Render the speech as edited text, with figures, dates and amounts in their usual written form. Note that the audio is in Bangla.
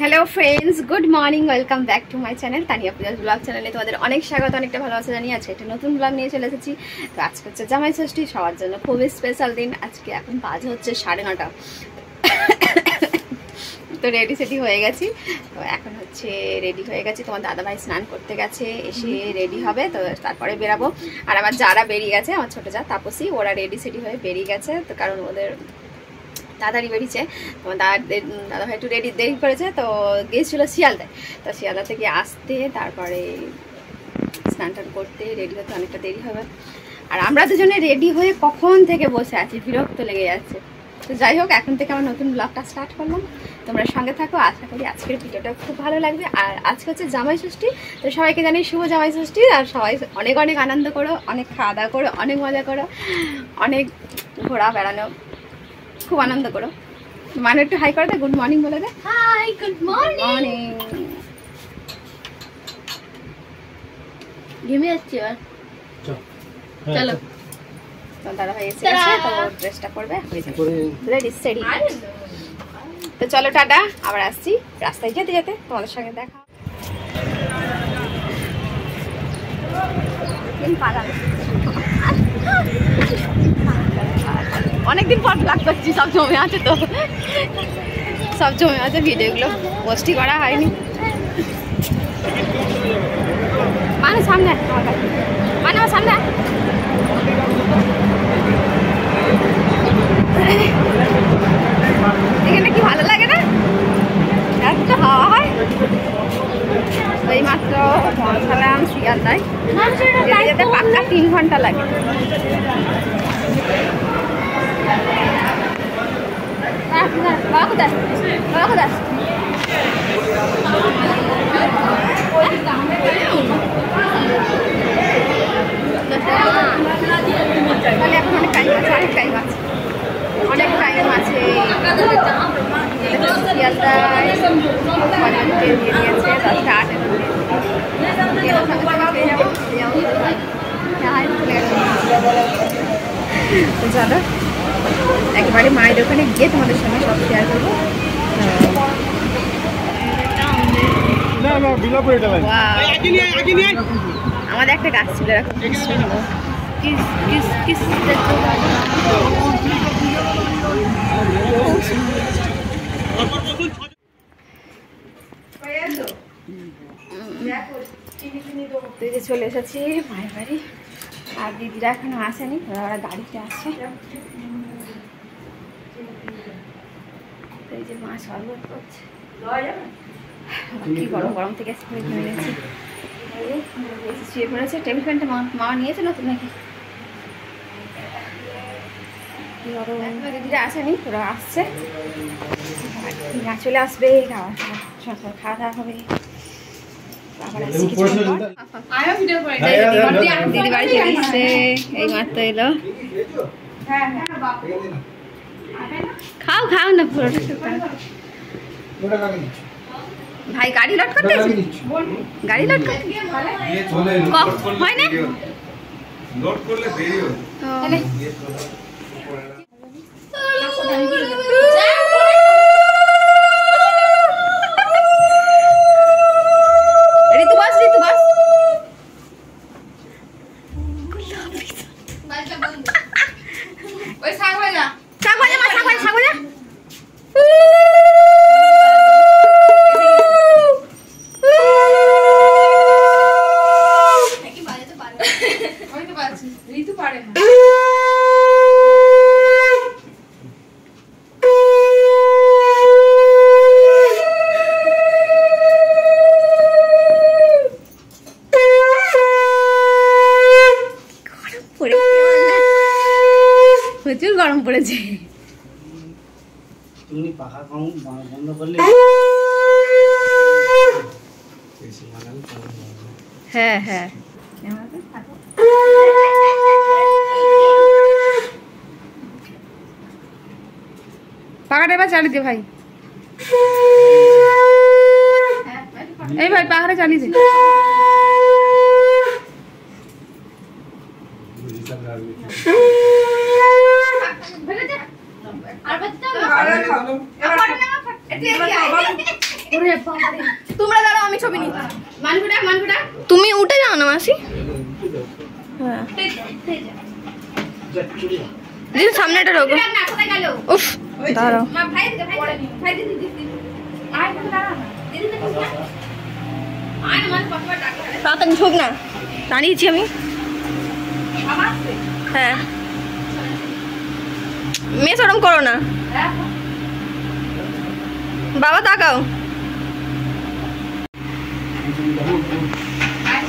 Hello friends, good morning, welcome back to my channel Tania Puja's blog চ্যানেলে তোমাদের অনেক স্বাগত, অনেকটা ভালোবাসা জানিয়ে আছে একটা নতুন ব্লগ নিয়ে চলে এসেছি। তো আজকে হচ্ছে জামাই ষষ্ঠী, সবার জন্য খুবই স্পেশাল দিন। আজকে এখন বাজে হচ্ছে 9:30। তো রেডি সেডি হয়ে গেছি। তো এখন হচ্ছে রেডি হয়ে গেছি, তোমার দাদাভাই স্নান করতে গেছে, এসে রেডি হবে, তো তারপরে বেরাবো। আর আমার যারা বেরিয়ে গেছে, আমার ছোটো যা তাপসী, ওরা রেডি সেডি হয়ে বেরিয়ে গেছে। তো কারণ ওদের তাড়াতাড়ি বেরিয়েছে, তোমার দাদাভাই একটু দেরি করেছে, তো গিয়েছিলো শিয়ালদায়। তো শিয়ালদা থেকে আসতে, তারপরে স্নান টান করতে রেডি হতে অনেকটা দেরি হবে। আর আমরা দুজনে রেডি হয়ে কখন থেকে বসে আছি, বিরক্ত লেগে যাচ্ছে। তো যাই হোক, এখন থেকে আমার নতুন ব্লগটা স্টার্ট করলাম, তোমরা সঙ্গে থাকো। আশা করি আজকের ভিডিওটা খুব ভালো লাগবে। আর আজকে হচ্ছে জামাই ষষ্ঠী, তো সবাইকে জানি শুভ জামাই ষষ্ঠী। আর সবাই অনেক অনেক আনন্দ করো, অনেক খাওয়া দাওয়া করো, অনেক মজা করো, অনেক ঘোরা বেড়ানো, খুব আনন্দ করো। মানে একটু হাই করে দে, গুড মর্নিং বলে দে। High, good morning. ঘেমে যাচ্ছি এবার, চলো। তো দাদা ভাই এসে গেছে, তো ড্রেসটা পরবে, হয়ে যাবে রেডি সেডি। তো চলো টাটা, আবার আসছি রাস্তায় যেতে যেতে তোমাদের সঙ্গে দেখা। অনেকদিন পর ব্লগ করছি, সব জমে আছে, তো সব জমে আছে, ভিডিওগুলো পোস্টই করা হয়নি। মানে সামনে, মানে আমার সামনে এখানে কি ভালো লাগে না, এত হাওয়া হয়। এই মাত্র পৌঁছালাম শিয়ালদায়, যেতে পাক্কা 3 ঘন্টা লাগে। এখন অনেক টাইম আছে, অনেক টাইম আছে, অনেক টাইম আছে। শিয়ালদায় ট্রেন দিয়ে দিয়েছে 10টা 8 তো চলো একবারে মায়ের ওখানে গিয়ে তোমাদের সঙ্গে সব শেয়ার করবো। আমাদের একটা গাছ ছিল এরকম সুন্দর, চলে এসেছি মায়ের বাড়ি। আর দিদিরা এখনো আসেনি, ওরা গাড়িতে আসছে। এই যে মা শরবত করছে, কি গরম গরম থেকে নিয়েছি, শুয়ে পড়েছে। টেবিল ফ্যানটা মা নিয়েছে নতুন নাকি? দিদিরা আসেনি, ওরা আসছে, চলে আসবে, খাওয়া দাওয়া হবে। দিদি বাড়ি চলে এসছে, এই মাত্র এলো। খাও খাও না পুরোটা। ভাই গাড়ি লোড করতে, গাড়ি লোড করতে হয় না, লোড করলে দেরি হয়। ঋতু বাস, ঋতু বাস। ওই শাক ভাজা, শাক ভাজা, মা শাক ভাজা, শাক ভাজা। ঋতু পারে না। প্রচুর গরম পড়েছে। তুমি পাখা বন্ধ করলে হ্যাঁ হ্যাঁ, পাখাটা এবার চালিয়ে দে ভাই। এই ভাই পাখাটা চালিয়ে দে। আর তোমরা দাঁড়াও, আমি ছবি নিই। মানগুড়া তুমি উঠে যাও না মাসি। হ্যাঁ দিদি সামনেটা ঢোকো। না, কোথায় গেল? উফ দাঁড়াও। মা ভাই দিদি আয় না, দাঁড়া না দিদি না, আয় না, মানে কতবার ডাকলে তাড়াতাড়ি ঢোক না, দাঁড়িয়েছি আমি। বাবা আসছে? হ্যাঁ মেয়ে ওরম করো না। হ্যাঁ বাবা তাকাও। আয়